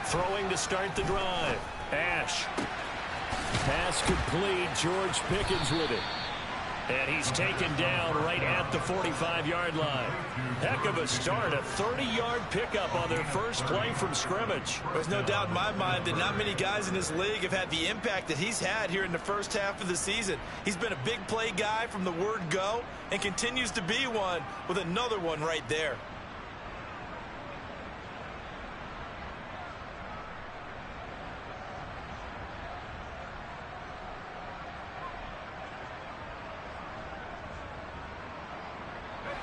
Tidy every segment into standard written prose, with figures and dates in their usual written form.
Throwing to start the drive. Ash. Pass complete. George Pickens with it. And he's taken down right at the 45-yard line. Heck of a start. A 30-yard pickup on their first play from scrimmage. There's no doubt in my mind that not many guys in this league have had the impact that he's had here in the first half of the season. He's been a big play guy from the word go and continues to be one with another one right there.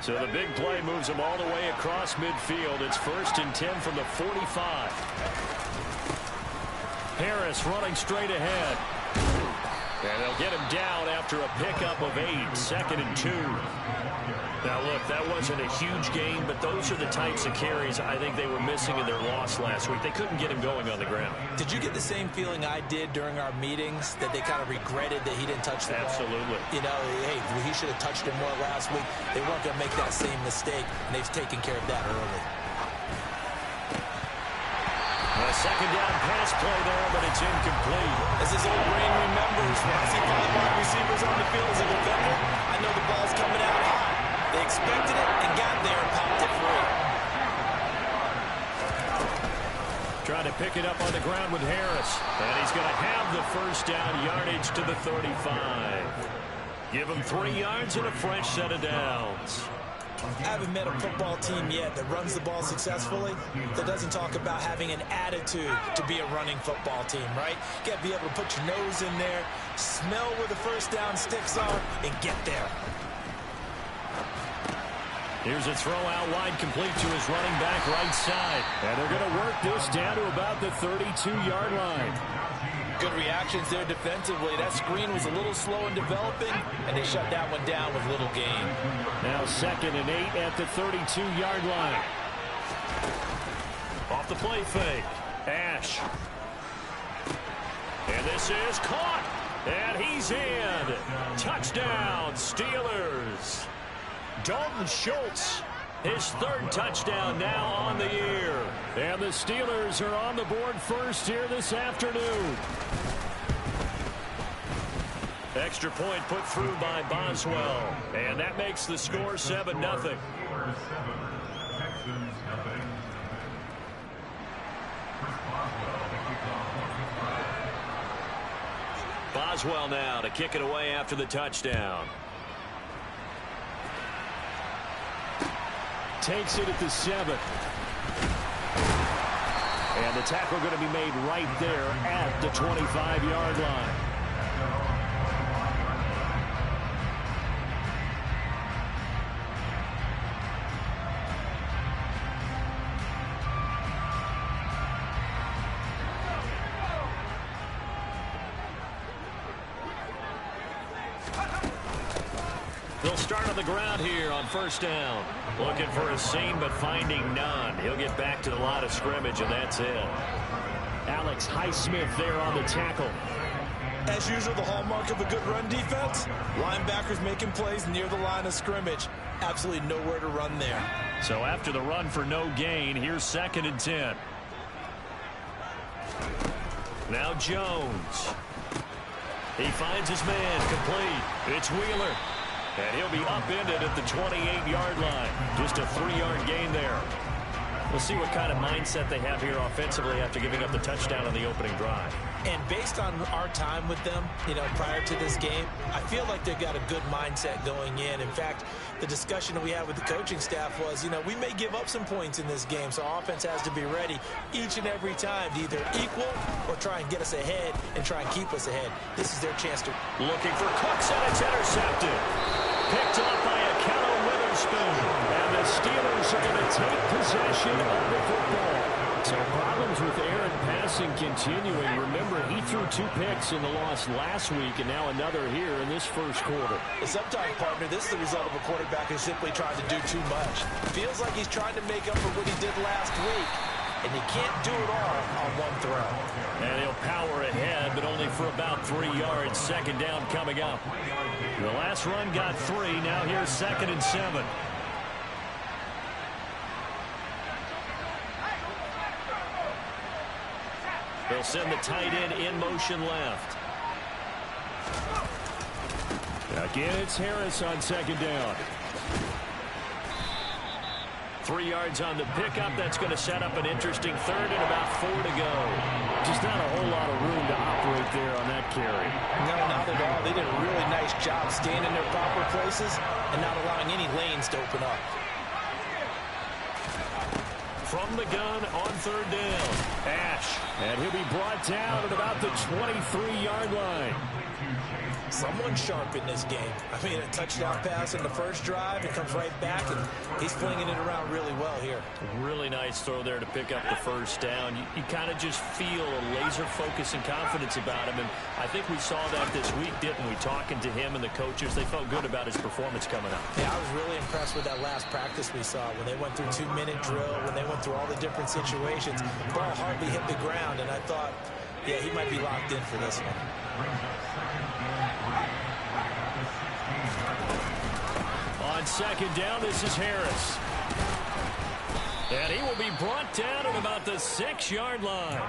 So the big play moves them all the way across midfield. It's 1st and 10 from the 45. Harris running straight ahead. And they'll get him down after a pickup of 8. 2nd and 2. Now, look, that wasn't a huge gain, but those are the types of carries I think they were missing in their loss last week. They couldn't get him going on the ground. Did you get the same feeling I did during our meetings, that they kind of regretted that he didn't touch the ball? Absolutely. You know, hey, he should have touched him more last week. They weren't going to make that same mistake, and they've taken care of that early. A second down pass play there, but it's incomplete. As his old brain remembers, when I see 5 wide receivers on the field as a defender, I know the ball's coming out high. They expected it and got there and popped it free. Trying to pick it up on the ground with Harris. And he's going to have the first down, yardage to the 35. Give him 3 yards and a fresh set of downs. I haven't met a football team yet that runs the ball successfully that doesn't talk about having an attitude to be a running football team, right? You got to be able to put your nose in there, smell where the first down sticks are, and get there. Here's a throw out wide, complete to his running back right side. And they're going to work this down to about the 32-yard line. Good reactions there defensively. That screen was a little slow in developing, and they shut that one down with little gain. Now 2nd and 8 at the 32-yard line. Off the play fake. Ash. And this is caught. And he's in. Touchdown, Steelers. Dalton Schultz, his 3rd touchdown now on the year. And the Steelers are on the board first here this afternoon. Extra point put through by Boswell. And that makes the score 7-0. Boswell now to kick it away after the touchdown. Takes it at the 7. And the tackle going to be made right there at the 25-yard line. They'll start on the ground here on 1st down. Looking for a seam, but finding none. He'll get back to the line of scrimmage, and that's it. Alex Highsmith there on the tackle. As usual, the hallmark of a good run defense, linebackers making plays near the line of scrimmage. Absolutely nowhere to run there. So after the run for no gain, here's 2nd and 10. Now Jones. He finds his man, complete. It's Wheeler. And he'll be upended at the 28-yard line. Just a 3-yard gain there. We'll see what kind of mindset they have here offensively after giving up the touchdown on the opening drive. And based on our time with them, prior to this game, I feel like they've got a good mindset going in. In fact, the discussion that we had with the coaching staff was, we may give up some points in this game, so our offense has to be ready each and every time to either equal or try and get us ahead and try and keep us ahead. This is their chance to... Looking for Cooks, and it's intercepted. Picked up by Akello Witherspoon. And the Steelers are going to take possession of the football. So problems with Aaron passing continuing. Remember, he threw 2 picks in the loss last week, and now another here in this first quarter. Sometimes, partner, this is the result of a quarterback who's simply trying to do too much. Feels like he's trying to make up for what he did last week, and he can't do it all on one throw. And he'll power ahead, but only for about 3 yards. 2nd down coming up. The last run got 3. Now here's 2nd and 7. They'll send the tight end in motion left. Again, it's Harris on second down. 3 yards on the pickup. That's going to set up an interesting third and about 4 to go. Just not a whole lot of room to operate there on that carry. No, not at all. They did a really nice job staying in their proper places and not allowing any lanes to open up. From the gun on third down, Ash. And he'll be brought down at about the 23-yard line. Someone sharp in this game. I mean, a touchdown pass in the first drive. It comes right back, and he's flinging it around really well here. Really nice throw there to pick up the first down. You kind of just feel a laser focus and confidence about him, and I think we saw that this week, didn't we? Talking to him and the coaches, they felt good about his performance coming up. Yeah, I was really impressed with that last practice we saw when they went through 2-minute drill, when they went through all the different situations. Ball hardly hit the ground, and I thought, yeah, he might be locked in for this one. On second down, this is Harris. And he will be brought down at about the 6-yard line.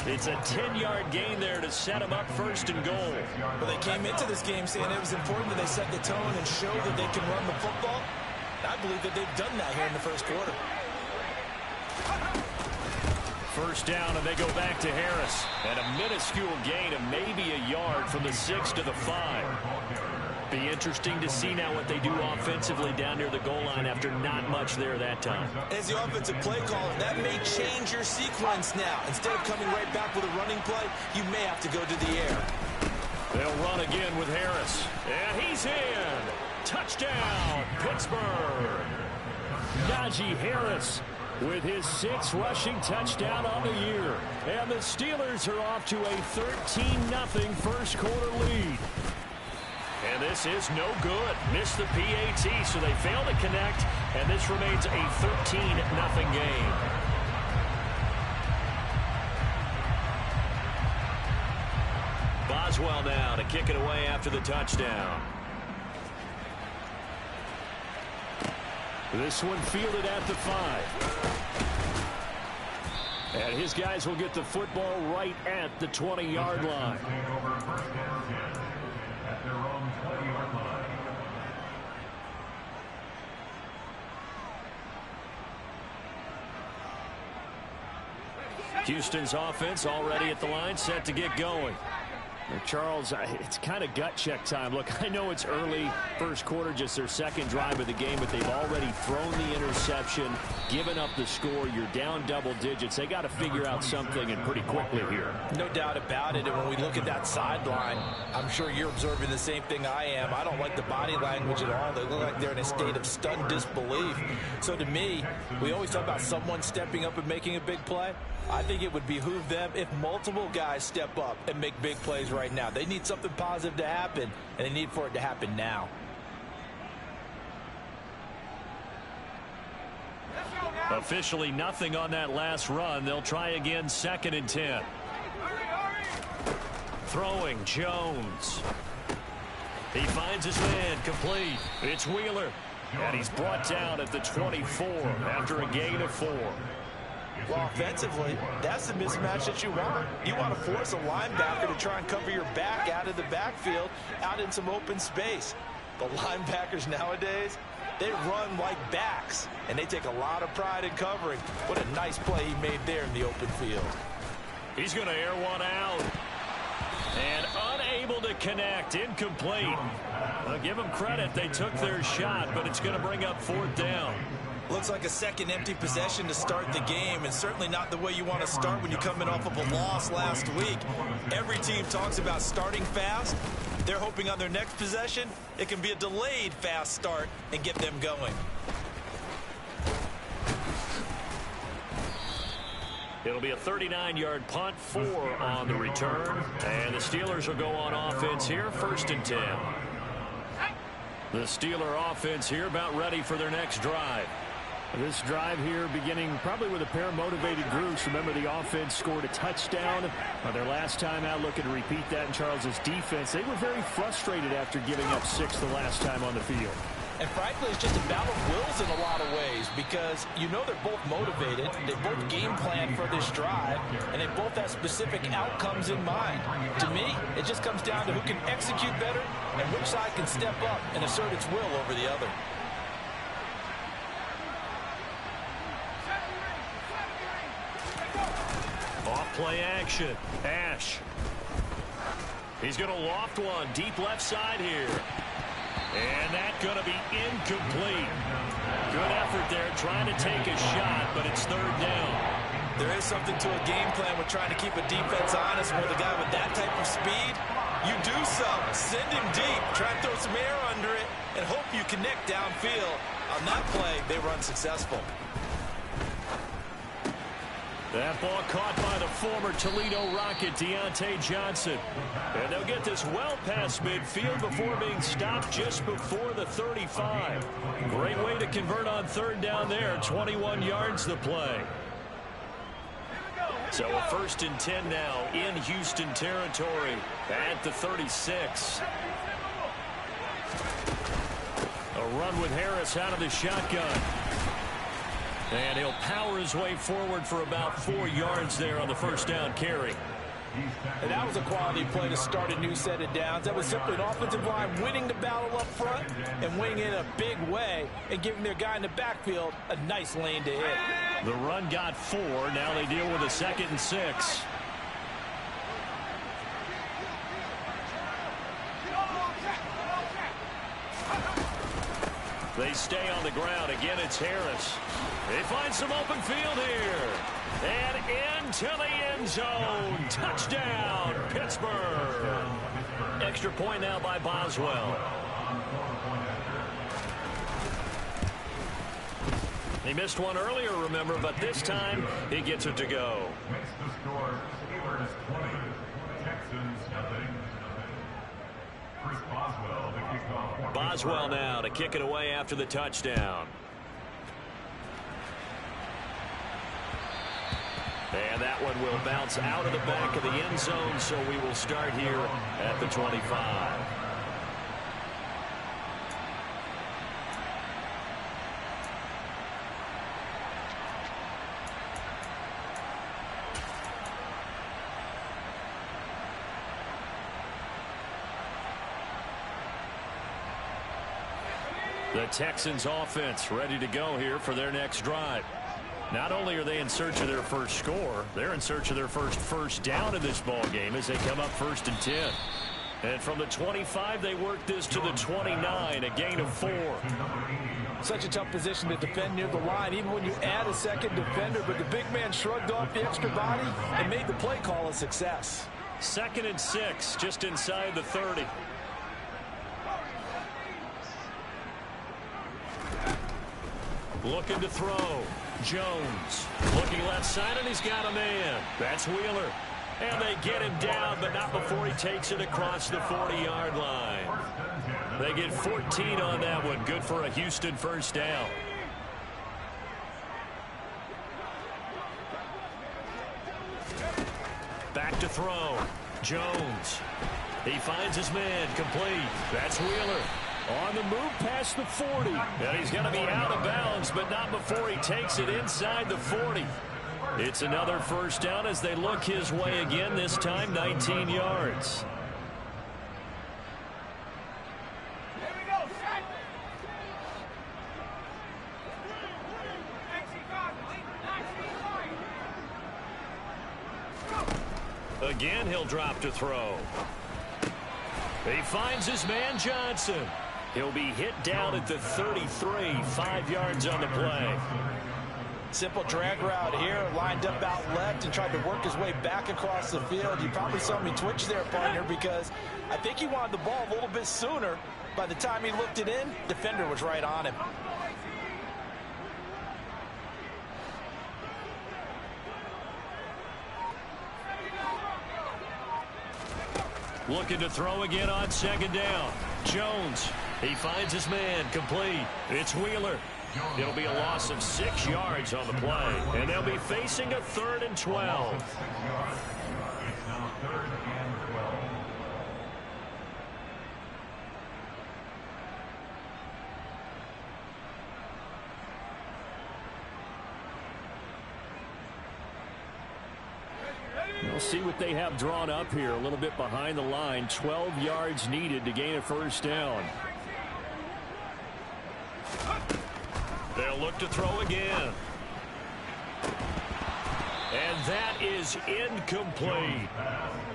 It's a 10-yard gain there to set him up first and goal. Well, they came into this game saying it was important that they set the tone and show that they can run the football. I believe that they've done that here in the first quarter. First down, and they go back to Harris. And a minuscule gain of maybe a yard from the 6 to the 5. Be interesting to see now what they do offensively down near the goal line after not much there that time. As the offensive play caller, that may change your sequence now. Instead of coming right back with a running play, you may have to go to the air. They'll run again with Harris. And he's in. Touchdown, Pittsburgh. Najee Harris with his 6th rushing touchdown on the year. And the Steelers are off to a 13-0 first quarter lead. And this is no good. Missed the PAT, so they fail to connect, and this remains a 13-0 game. Boswell now to kick it away after the touchdown. This one fielded at the 5. And his guys will get the football right at the 20-yard line. Houston's offense already at the line, set to get going. Now, Charles, it's kind of gut check time. Look, I know it's early, first quarter, just their second drive of the game, but they've already thrown the interception, given up the score. You're down double digits. They got to figure out something, and pretty quickly here. No doubt about it. And when we look at that sideline, I'm sure you're observing the same thing I am. I don't like the body language at all. They look like they're in a state of stunned disbelief. So to me, we always talk about someone stepping up and making a big play. I think it would behoove them if multiple guys step up and make big plays right now. They need something positive to happen, and they need for it to happen now. Officially nothing on that last run. They'll try again, 2nd and 10. Throwing, Jones. He finds his man, complete. It's Wheeler. And he's brought down at the 24 after a gain of 4. Well, offensively, that's the mismatch that you want. You want to force a linebacker to try and cover your back out of the backfield, out in some open space. The linebackers nowadays, they run like backs, and they take a lot of pride in covering. What a nice play he made there in the open field. He's going to air one out. And unable to connect, incomplete. I'll give them credit. They took their shot, but it's going to bring up 4th down. Looks like a second empty possession to start the game, and certainly not the way you want to start when you're coming off of a loss last week. Every team talks about starting fast. They're hoping on their next possession, it can be a delayed fast start and get them going. It'll be a 39-yard punt, 4 on the return. And the Steelers will go on offense here, 1st and 10. The Steeler offense here about ready for their next drive. This drive here beginning probably with a pair of motivated groups. Remember, the offense scored a touchdown on their last time out, looking to repeat that in Charles's defense. They were very frustrated after giving up 6 the last time on the field. And frankly, it's just a battle of wills in a lot of ways because you know they're both motivated, they both game plan for this drive, and they both have specific outcomes in mind. To me, it just comes down to who can execute better and which side can step up and assert its will over the other. Off-play action. Ash. He's going to loft one deep left side here. And that's going to be incomplete. Good effort there trying to take a shot, but it's third down. There is something to a game plan with trying to keep a defense honest. With a guy with that type of speed, you do some. Send him deep. Try and throw some air under it and hope you connect downfield. On that play, they were unsuccessful. That ball caught by the former Toledo Rocket, Deontay Johnson. And they'll get this well past midfield before being stopped just before the 35. Great way to convert on third down there. 21 yards the play. So a 1st and 10 now in Houston territory at the 36. A run with Harris out of the shotgun. And he'll power his way forward for about 4 yards there on the first down carry. And that was a quality play to start a new set of downs. That was simply an offensive line winning the battle up front and winning in a big way and giving their guy in the backfield a nice lane to hit. The run got 4. Now they deal with a 2nd and 6. They stay on the ground. Again, it's Harris. They find some open field here. And into the end zone. Touchdown, Pittsburgh. Extra point now by Boswell. He missed one earlier, remember, but this time he gets it to go. Makes the score Steelers 20, Texans nothing. Chris Boswell, the kickoff. Boswell now to kick it away after the touchdown. And that one will bounce out of the back of the end zone, so we will start here at the 25. The Texans offense ready to go here for their next drive. Not only are they in search of their first score, they're in search of their first down in this ball game as they come up 1st and 10. And from the 25, they work this to the 29, a gain of 4. Such a tough position to defend near the line, even when you add a second defender, but the big man shrugged off the extra body and made the play call a success. 2nd and 6, just inside the 30. Looking to throw. Jones looking left side, and he's got a man. That's Wheeler. And they get him down, but not before he takes it across the 40-yard line. They get 14 on that one. Good for a Houston first down. Back to throw. Jones. He finds his man. Complete. That's Wheeler. On the move past the 40. And he's going to be out of bounds, but not before he takes it inside the 40. It's another first down as they look his way again, this time 19 yards. Again, he'll drop to throw. He finds his man, Johnson. He'll be hit down at the 33, 5 yards on the play. Simple drag route here, lined up out left and tried to work his way back across the field. You probably saw me twitch there, partner, because I think he wanted the ball a little bit sooner. By the time he looked it in, defender was right on him. Looking to throw again on 2nd down. Jones, he finds his man, complete. It's Wheeler. It'll be a loss of 6 yards on the play, and they'll be facing a 3rd and 12. It's now 3rd and 12. We'll see what they have drawn up here. A little bit behind the line. 12 yards needed to gain a first down. They'll look to throw again. And that is incomplete.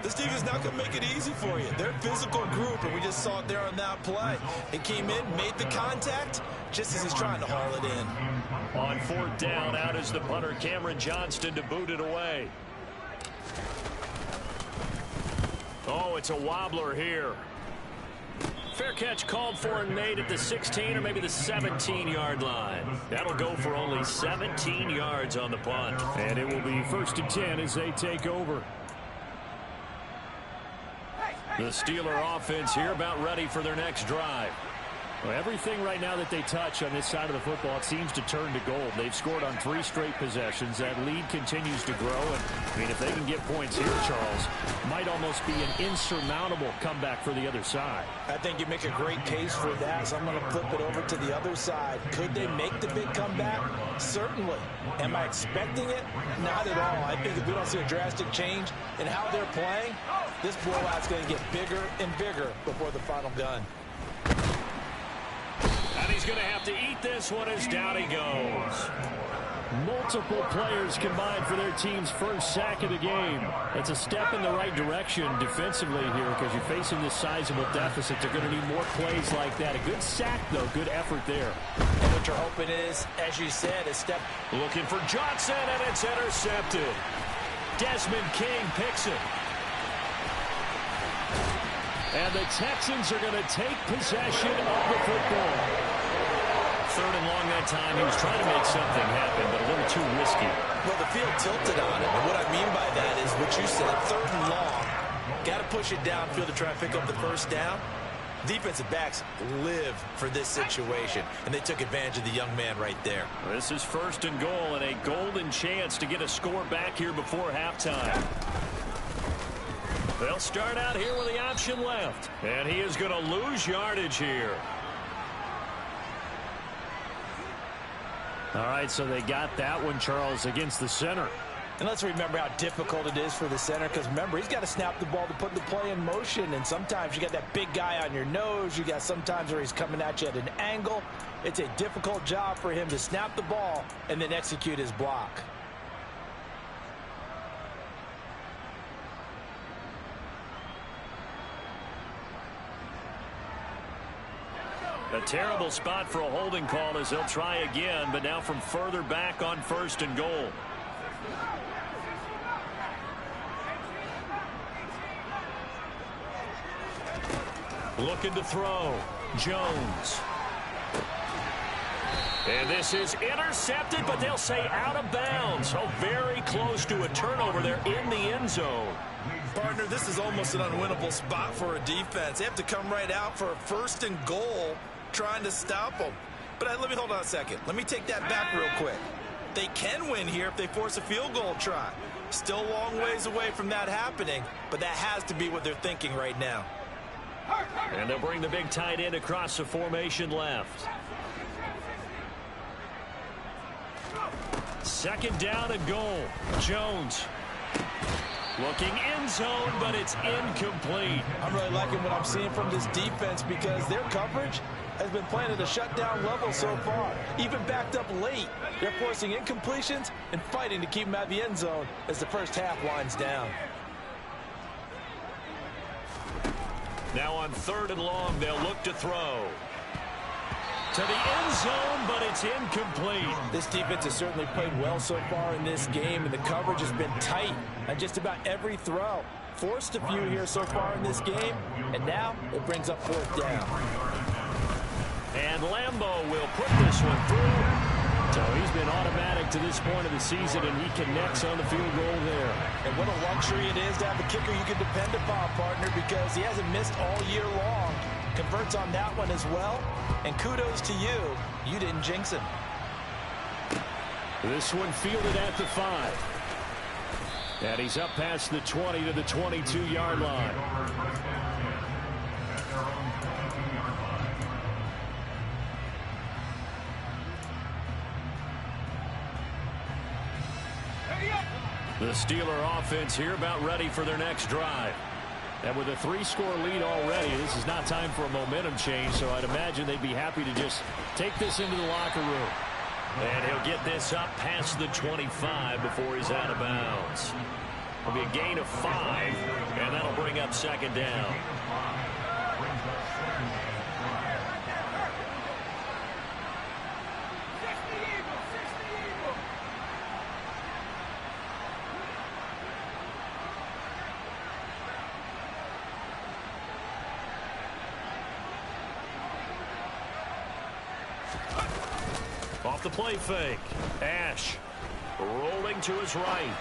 This team is not going to make it easy for you. They're a physical group, and we just saw it there on that play. It came in, made the contact, just as he's trying to haul it in. On fourth down, out is the punter, Cameron Johnston, to boot it away. Oh, it's a wobbler here. Fair catch called for and made at the 16 or maybe the 17-yard line. That'll go for only 17 yards on the punt. And it will be 1st and 10 as they take over. The Steeler offense here about ready for their next drive. Well, everything right now that they touch on this side of the football, it seems to turn to gold. They've scored on 3 straight possessions. That lead continues to grow. And, I mean, if they can get points here, Charles, might almost be an insurmountable comeback for the other side. I think you make a great case for that, so I'm going to flip it over to the other side. Could they make the big comeback? Certainly. Am I expecting it? Not at all. I think if we don't see a drastic change in how they're playing, this blowout's going to get bigger and bigger before the final gun. And he's going to have to eat this one as down he goes. Multiple players combined for their team's first sack of the game. It's a step in the right direction defensively here because you're facing this sizable deficit. They're going to need more plays like that. A good sack, though. Good effort there. And what you're hoping is, as you said, a step. Looking for Johnson, and it's intercepted. Desmond King picks it. And the Texans are going to take possession of the football. 3rd and long that time. He was trying to make something happen, but a little too risky. Well, the field tilted on him. And what I mean by that is what you said, 3rd and long. Got to push it downfield to try and pick up the first down. Defensive backs live for this situation, and they took advantage of the young man right there. This is 1st and goal, and a golden chance to get a score back here before halftime. They'll start out here with the option left, and he is going to lose yardage here. All right, so they got that one, Charles, against the center. And let's remember how difficult it is for the center, because remember, he's got to snap the ball to put the play in motion, and sometimes you got that big guy on your nose. You got sometimes where he's coming at you at an angle. It's a difficult job for him to snap the ball and then execute his block. A terrible spot for a holding call as they'll try again, but now from further back on 1st and goal. Looking to throw. Jones. And this is intercepted, but they'll say out of bounds. Oh, very close to a turnover there in the end zone. Partner, this is almost an unwinnable spot for a defense. They have to come right out for a 1st and goal trying to stop them. But let me hold on a second. Let me take that back real quick. They can win here if they force a field goal try. Still a long ways away from that happening, but that has to be what they're thinking right now. And they'll bring the big tight end across the formation left. 2nd down and goal. Jones. Looking end zone, but it's incomplete. I'm really liking what I'm seeing from this defense because their coverage has been playing at a shutdown level so far. Even backed up late, they're forcing incompletions and fighting to keep them out of the end zone as the first half winds down. Now on 3rd and long, they'll look to throw. To the end zone, but it's incomplete. This defense has certainly played well so far in this game, and the coverage has been tight on just about every throw. Forced a few here so far in this game, and now it brings up 4th down. And Lambeau will put this one through. So he's been automatic to this point of the season, and he connects on the field goal there. And what a luxury it is to have a kicker you can depend upon, partner, because he hasn't missed all year long. Converts on that one as well. And kudos to you. You didn't jinx him. This one fielded at the 5. And he's up past the 20 to the 22-yard line. The Steeler offense here about ready for their next drive. And with a 3-score lead already, this is not time for a momentum change, so I'd imagine they'd be happy to just take this into the locker room. And he'll get this up past the 25 before he's out of bounds. It'll be a gain of 5, and that'll bring up second down. Off the play fake. Ash rolling to his right.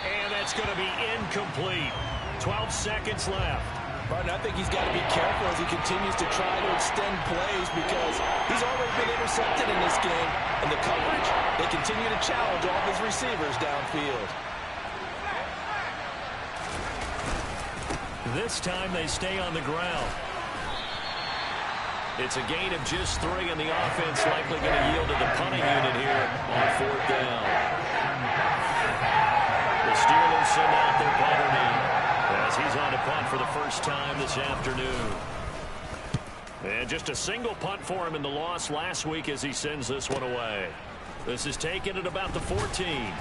And that's going to be incomplete. 12 seconds left. Martin, I think he's got to be careful as he continues to try to extend plays because he's already been intercepted in this game. And the coverage, they continue to challenge all of his receivers downfield. This time they stay on the ground. It's a gain of just 3, and the offense likely going to yield to the punting unit here on 4th down. The Steelers send out their punter as he's on to punt for the first time this afternoon. And just a single punt for him in the loss last week as he sends this one away. This is taken at about the 14.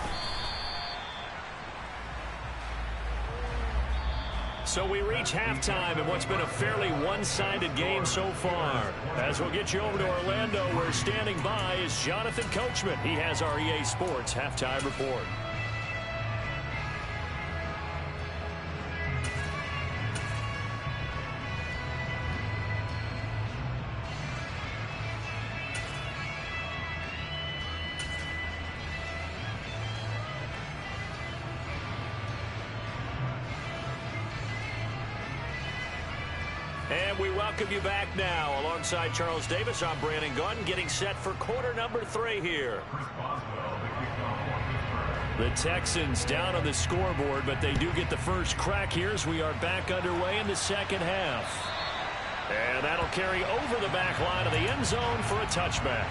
So we reach halftime in what's been a fairly one-sided game so far. As we'll get you over to Orlando, where standing by is Jonathan Coachman. He has our EA Sports halftime report. And we welcome you back now. Alongside Charles Davis, I'm Brandon Gunn, getting set for quarter number 3 here. The Texans down on the scoreboard, but they do get the first crack here as we are back underway in the second half. And that'll carry over the back line of the end zone for a touchback.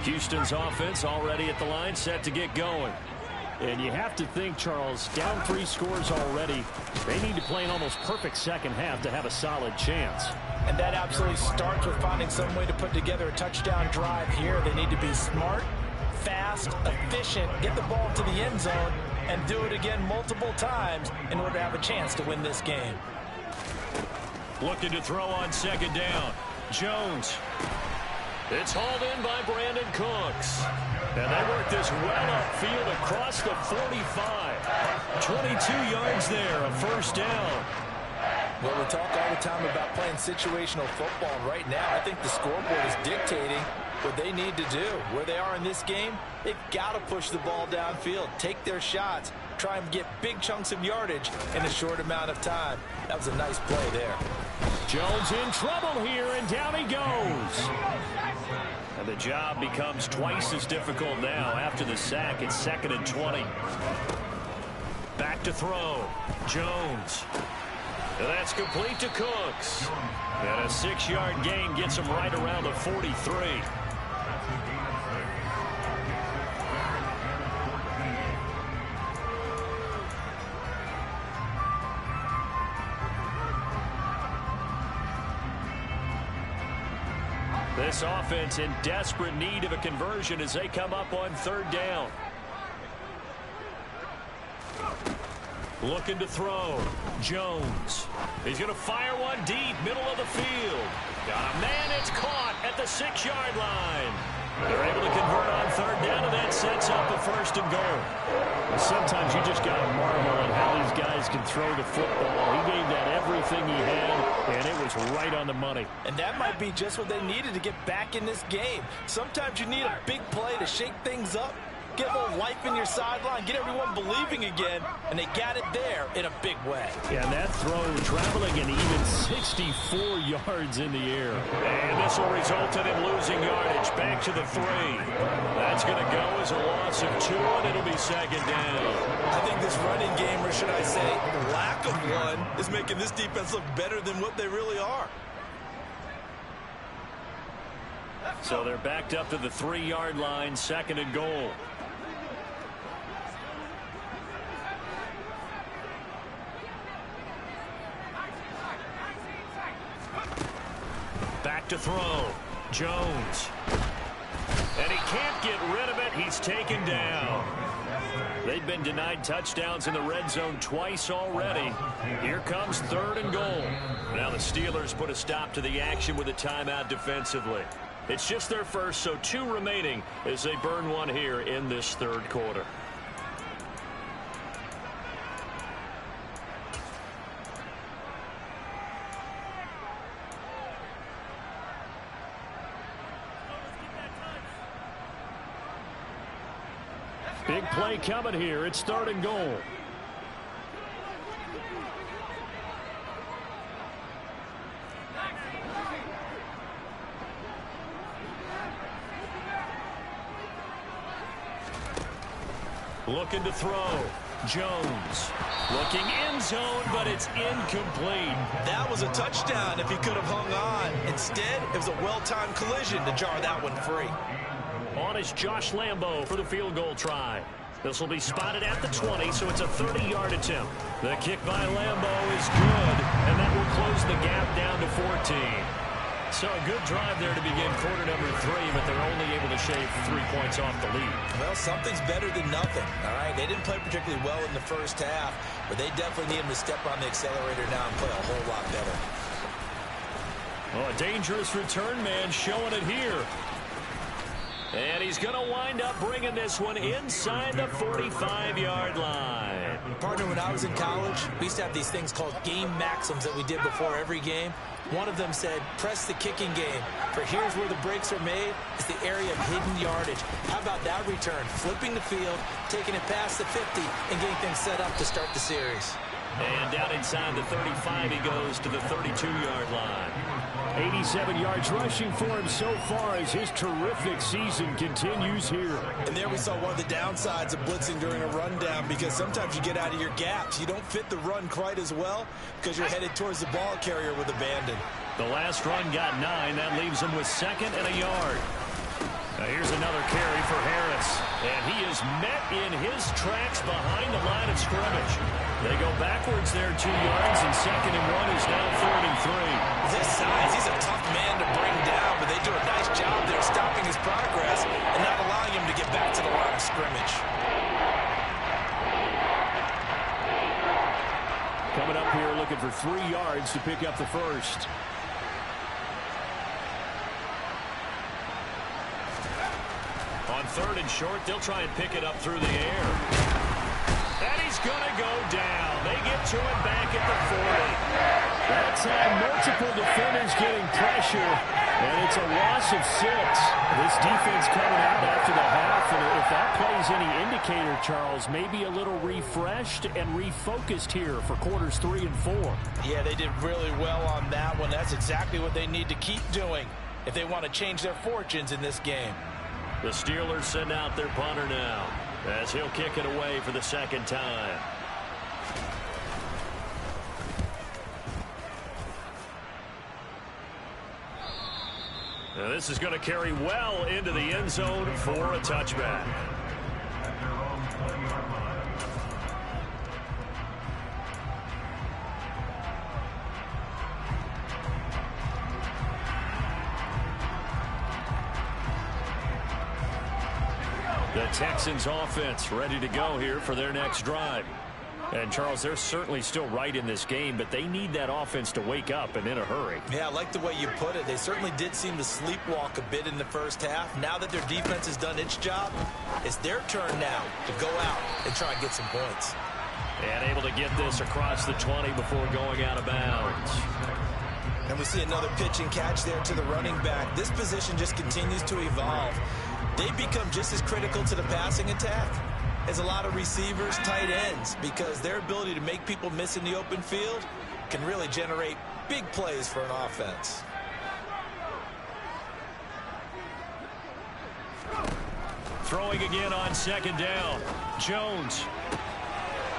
Houston's offense already at the line, set to get going. And you have to think, Charles, down 3 scores already. They need to play an almost perfect second half to have a solid chance. And that absolutely starts with finding some way to put together a touchdown drive here. They need to be smart, fast, efficient, get the ball to the end zone, and do it again multiple times in order to have a chance to win this game. Looking to throw on second down. Jones. It's hauled in by Brandon Cooks. And they work this well upfield across the 45. 22 yards there, a first down. Well, we talk all the time about playing situational football. And right now, I think the scoreboard is dictating what they need to do. Where they are in this game, they've got to push the ball downfield, take their shots, try and get big chunks of yardage in a short amount of time. That was a nice play there. Jones in trouble here, and down he goes. And the job becomes twice as difficult now after the sack. It's 2nd and 20. Back to throw. Jones. And that's complete to Cooks. And a 6-yard gain gets him right around the 43. This offense in desperate need of a conversion as they come up on 3rd down. Looking to throw. Jones. He's going to fire one deep, middle of the field. Got a man, it's caught at the 6-yard line. They're able to convert on 3rd down, and that sets up a 1st and goal. Sometimes you just got to marvel at how these guys can throw the football. He gave that everything he had, and it was right on the money. And that might be just what they needed to get back in this game. Sometimes you need a big play to shake things up. get a little life in your sideline, get everyone believing again, and they got it there in a big way. Yeah, and that throw traveling an even 64 yards in the air. And this will result in him losing yardage. Back to the 3. That's going to go as a loss of 2, and it'll be second down. I think this running game, or should I say lack of one, is making this defense look better than what they really are. So they're backed up to the 3-yard line, second and goal. Back to throw. Jones. And he can't get rid of it. He's taken down. They've been denied touchdowns in the red zone twice already. Here comes third and goal. Now the Steelers put a stop to the action with a timeout defensively. It's just their first, so 2 remaining as they burn one here in this third quarter. Big play coming here. It's third and goal. Looking to throw. Jones. Looking end zone, but it's incomplete. That was a touchdown if he could have hung on. Instead, it was a well-timed collision to jar that one free. On is Josh Lambo for the field goal try. This will be spotted at the 20, so it's a 30-yard attempt. The kick by Lambo is good, and that will close the gap down to 14. So a good drive there to begin quarter number 3, but they're only able to shave 3 points off the lead. Well, something's better than nothing, all right? They didn't play particularly well in the first half, but they definitely need him to step on the accelerator now and play a whole lot better. Oh, a dangerous return man showing it here. And he's going to wind up bringing this one inside the 45-yard line. Partner, when I was in college, we used to have these things called game maxims that we did before every game. One of them said, press the kicking game. For here's where the breaks are made. It's the area of hidden yardage. How about that return? Flipping the field, taking it past the 50, and getting things set up to start the series. And down inside the 35, he goes to the 32-yard line. 87 yards rushing for him so far as his terrific season continues here. And there we saw one of the downsides of blitzing during a rundown, because sometimes you get out of your gaps. You don't fit the run quite as well because you're headed towards the ball carrier with abandon. The last run got 9. That leaves him with second and a yard. Now here's another carry for Harris. And he is met in his tracks behind the line of scrimmage. They go backwards there 2 yards, and second and 1 is now 3rd and 3. This size, he's a tough man to bring down, but they do a nice job there stopping his progress and not allowing him to get back to the line of scrimmage. Coming up here looking for 3 yards to pick up the first. On 3rd and short, they'll try and pick it up through the air. And he's going to go down. They get to him back at the 40. That's multiple defenders getting pressure, and it's a loss of 6. This defense coming out after the half, and if that plays any indicator, Charles, maybe a little refreshed and refocused here for quarters 3 and 4. Yeah, they did really well on that one. That's exactly what they need to keep doing if they want to change their fortunes in this game. The Steelers send out their punter now as he'll kick it away for the second time. Now this is going to carry well into the end zone for a touchback. The Texans offense ready to go here for their next drive. And, Charles, they're certainly still right in this game, but they need that offense to wake up and in a hurry. Yeah, I like the way you put it. They certainly did seem to sleepwalk a bit in the first half. Now that their defense has done its job, it's their turn now to go out and try and get some points. And able to get this across the 20 before going out of bounds. And we see another pitch and catch there to the running back. This position just continues to evolve. they become just as critical to the passing attack as a lot of receivers, tight ends, because their ability to make people miss in the open field can really generate big plays for an offense. Throwing again on second down. Jones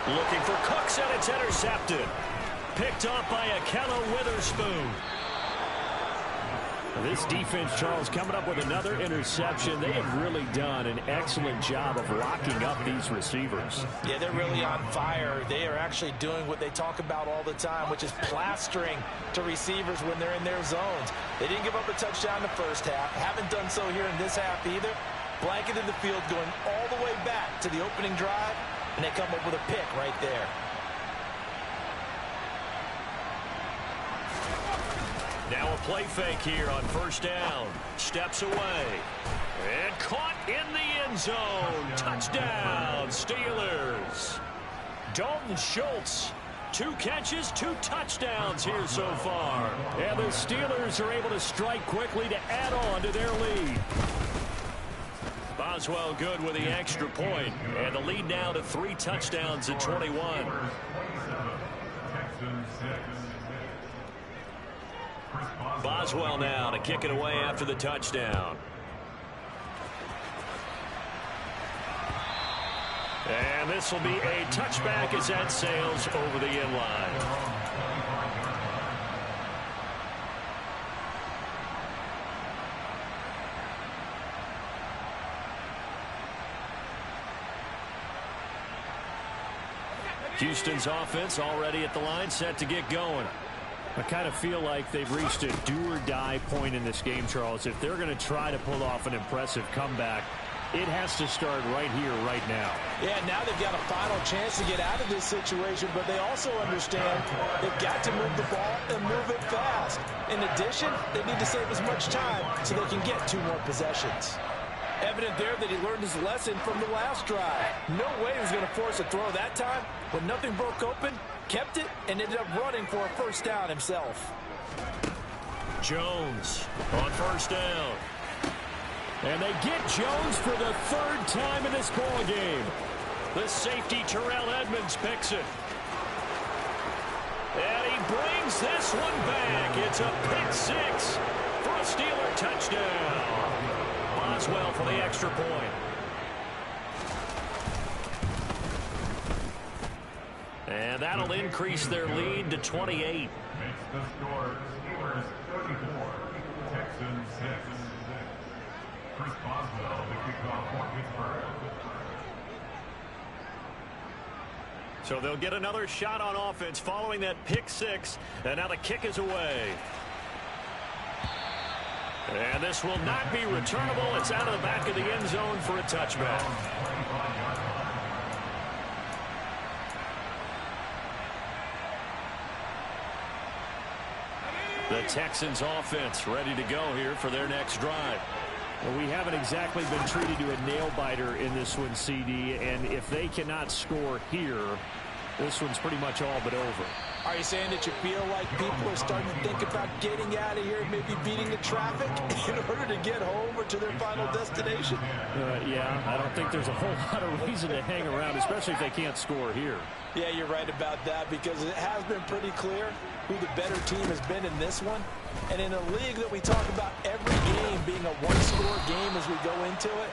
looking for Cooks, and it's intercepted. Picked off by Akello Witherspoon. This defense, Charles, coming up with another interception. They have really done an excellent job of locking up these receivers. Yeah, they're really on fire. They are actually doing what they talk about all the time, which is plastering to receivers when they're in their zones. They didn't give up a touchdown in the first half. Haven't done so here in this half either. Blanketed the field going all the way back to the opening drive, and they come up with a pick right there. Now a play fake here on first down. Steps away. And caught in the end zone. Touchdown, Steelers. Dalton Schultz. 2 catches, 2 touchdowns here so far. And the Steelers are able to strike quickly to add on to their lead. Boswell good with the extra point. And the lead now to 3 touchdowns at 21. Boswell now to kick it away after the touchdown. And this will be a touchback as that sails over the end line. Houston's offense already at the line, set to get going. I kind of feel like they've reached a do-or-die point in this game, Charles. If they're going to try to pull off an impressive comeback, it has to start right here, right now. Yeah, now they've got a final chance to get out of this situation, but they also understand they've got to move the ball and move it fast. In addition, they need to save as much time so they can get 2 more possessions. Evident there that he learned his lesson from the last drive. No way he was going to force a throw that time. When nothing broke open, kept it, and ended up running for a first down himself. Jones on first down. And they get Jones for the 3rd time in this ball game. The safety, Terrell Edmonds, picks it. And he brings this one back. It's a pick 6 for a Steeler touchdown. Boswell for the extra point. And that'll increase their lead to 28. Makes the score Steelers 34, Texans 6. Chris Boswell, the kickoff for Pittsburgh. So they'll get another shot on offense following that pick 6. And now the kick is away. And this will not be returnable. It's out of the back of the end zone for a touchback. The Texans offense ready to go here for their next drive. Well, we haven't exactly been treated to a nail-biter in this one, CD, and if they cannot score here, this one's pretty much all but over. Are you saying that you feel like people are starting to think about getting out of here, maybe beating the traffic in order to get home or to their final destination? Yeah, I don't think there's a whole lot of reason to hang around, especially if they can't score here. Yeah, you're right about that, because it has been pretty clear who the better team has been in this one. And in a league that we talk about every game being a one-score game as we go into it,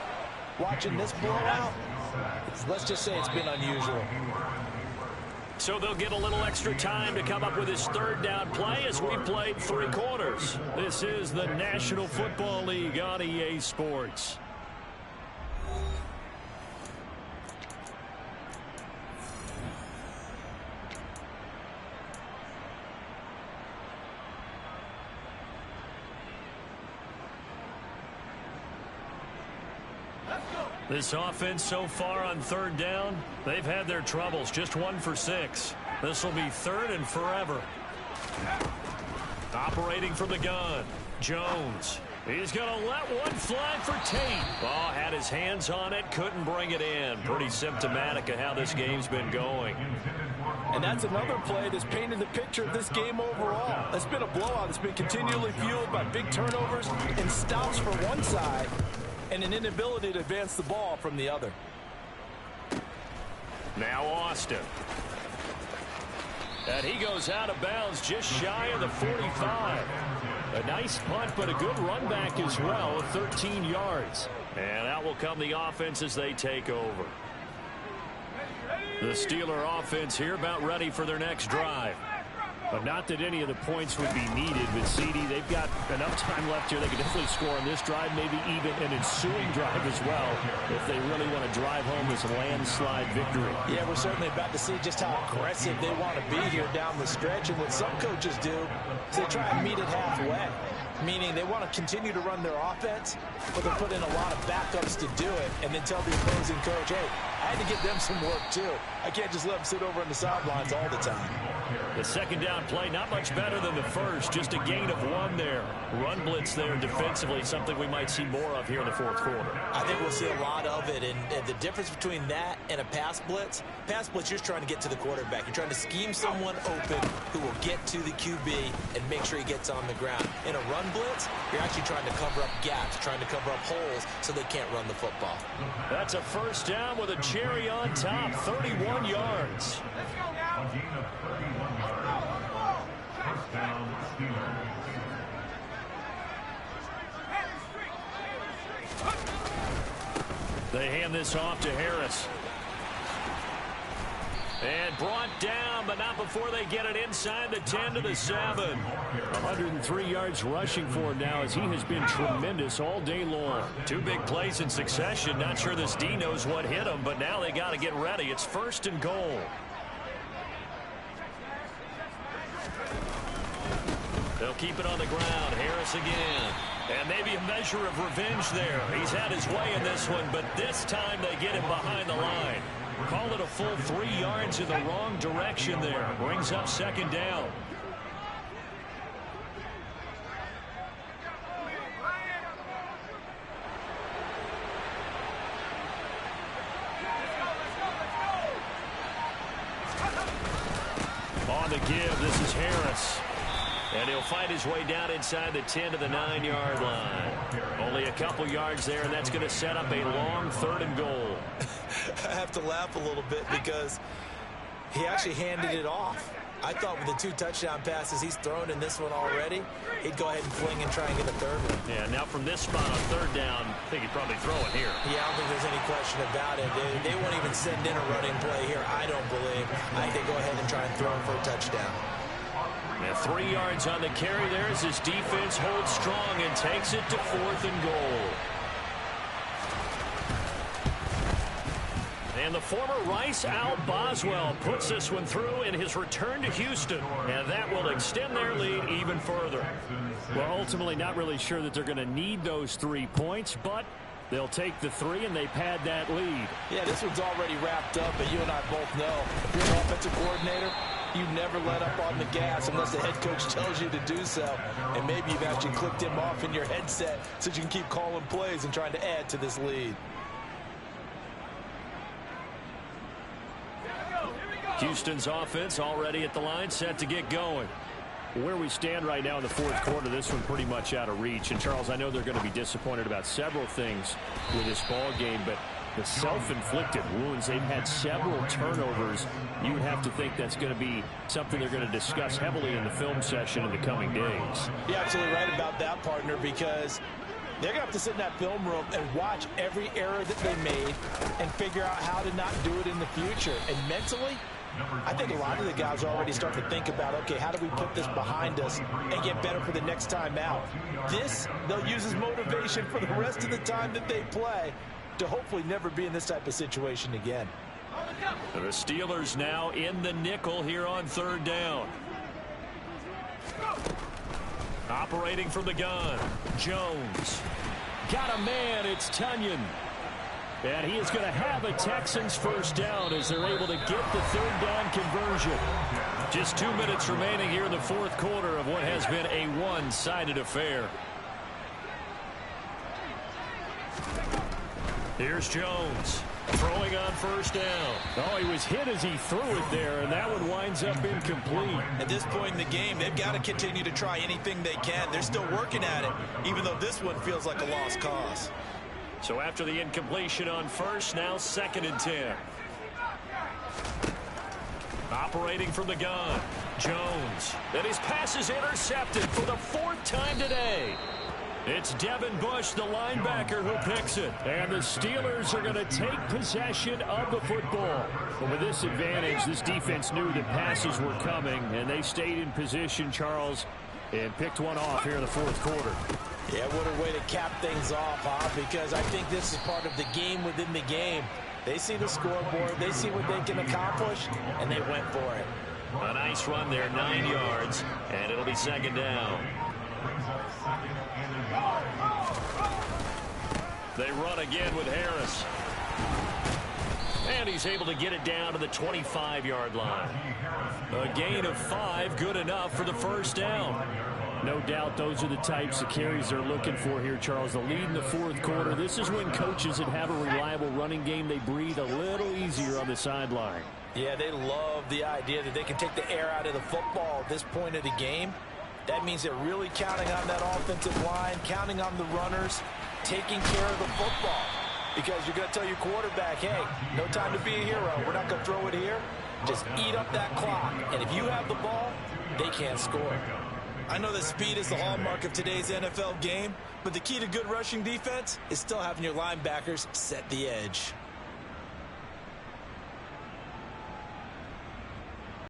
watching this blowout, let's just say it's been unusual. So they'll get a little extra time to come up with his 3rd down play as we played 3 quarters. This is the National Football League on EA Sports. This offense so far on 3rd down, they've had their troubles. Just 1 for 6. This will be 3rd and forever. Operating from the gun, Jones. He's going to let one fly for Tate. Oh, had his hands on it, couldn't bring it in. Pretty symptomatic of how this game's been going. And that's another play that's painted the picture of this game overall. It's been a blowout. It's been continually fueled by big turnovers and stops for one side. and an inability to advance the ball from the other. Now Austin. And he goes out of bounds just shy of the 45. A nice punt, but a good run back as well, 13 yards. And out will come the offense as they take over. The Steeler offense here about ready for their next drive. But not that any of the points would be needed with CD. They've got enough time left here. They can definitely score on this drive, maybe even an ensuing drive as well, if they really want to drive home this landslide victory. Yeah, we're certainly about to see just how aggressive they want to be here down the stretch. And what some coaches do is they try and meet it halfway, meaning they want to continue to run their offense, but they put in a lot of backups to do it, and then tell the opposing coach, hey, I had to give them some work too. I can't just let them sit over on the sidelines all the time. The second down play, not much better than the first, just a gain of 1 there. Run blitz there defensively, something we might see more of here in the fourth quarter. I think we'll see a lot of it, and the difference between that and a pass blitz, you're just trying to get to the quarterback. You're trying to scheme someone open who will get to the QB and make sure he gets on the ground. In a run blitz, you're actually trying to cover up gaps, trying to cover up holes so they can't run the football. That's a first down with a cherry on top, 31 yards. A gain of 31 yards. First down, Steelers. They hand this off to Harris. And brought down, but not before they get it inside the 10 to the 7. 103 yards rushing for him now as he has been tremendous all day long. 2 big plays in succession. Not sure this D knows what hit him, but now they got to get ready. It's 1st and goal. They'll keep it on the ground. Harris again. And maybe a measure of revenge there. He's had his way in this one, but this time they get him behind the line. Call it a full 3 yards in the wrong direction there. Brings up 2nd down. On the give, this is Harris. And he'll fight his way down inside the 10 to the 9-yard line. Only a couple yards there, and that's going to set up a long 3rd and goal. I have to laugh a little bit because he actually handed it off. I thought with the 2 touchdown passes he's thrown in this one already, he'd go ahead and fling and try and get a 3rd one. Yeah, now from this spot on 3rd down, I think he'd probably throw it here. Yeah, I don't think there's any question about it. They won't even send in a running play here, I don't believe. I think they go ahead and try and throw him for a touchdown. And 3 yards on the carry there as his defense holds strong and takes it to 4th and goal. And the former Rice Al Boswell puts this one through in his return to Houston. And that will extend their lead even further. Well, ultimately not really sure that they're going to need those 3 points, but they'll take the 3 and they pad that lead. Yeah, this one's already wrapped up, but you and I both know if you're an offensive coordinator, you never let up on the gas unless the head coach tells you to do so. And maybe you've actually clicked him off in your headset so you can keep calling plays and trying to add to this lead. Houston's offense already at the line, set to get going. Where we stand right now in the 4th quarter, this one pretty much out of reach. And, Charles, I know they're going to be disappointed about several things with this ball game, but the self-inflicted wounds, they've had several turnovers. You would have to think that's going to be something they're going to discuss heavily in the film session in the coming days. You're absolutely right about that, partner, because they're going to have to sit in that film room and watch every error that they made and figure out how to not do it in the future. And mentally, I think a lot of the guys are already starting to think about, okay, how do we put this behind us and get better for the next time out? This, they'll use as motivation for the rest of the time that they play to hopefully never be in this type of situation again. The Steelers now in the nickel here on 3rd down. Operating from the gun, Jones. Got a man, it's Tunyon. And he is going to have a Texans 1st down as they're able to get the 3rd down conversion. Just 2 minutes remaining here in the 4th quarter of what has been a one-sided affair. Here's Jones throwing on 1st down. Oh, he was hit as he threw it there, and that one winds up incomplete. At this point in the game, they've got to continue to try anything they can. They're still working at it, even though this one feels like a lost cause. So after the incompletion on first, now 2nd and 10. Operating from the gun, Jones. And his pass is intercepted for the 4th time today. It's Devin Bush, the linebacker, who picks it. And the Steelers are going to take possession of the football. But with this advantage, this defense knew that passes were coming, and they stayed in position, Charles, and picked one off here in the 4th quarter. Yeah, what a way to cap things off, huh? Because I think this is part of the game within the game. They see the scoreboard, they see what they can accomplish, and they went for it. A nice run there, 9 yards, and it'll be 2nd down. They run again with Harris. And he's able to get it down to the 25-yard line. A gain of 5, good enough for the 1st down. No doubt those are the types of carries they're looking for here, Charles. The lead in the 4th quarter. This is when coaches that have a reliable running game, they breathe a little easier on the sideline. Yeah, they love the idea that they can take the air out of the football at this point of the game. That means they're really counting on that offensive line, counting on the runners, taking care of the football. Because you're going to tell your quarterback, hey, no time to be a hero. We're not going to throw it here. Just eat up that clock. And if you have the ball, they can't score. I know that speed is the hallmark of today's NFL game, but the key to good rushing defense is still having your linebackers set the edge.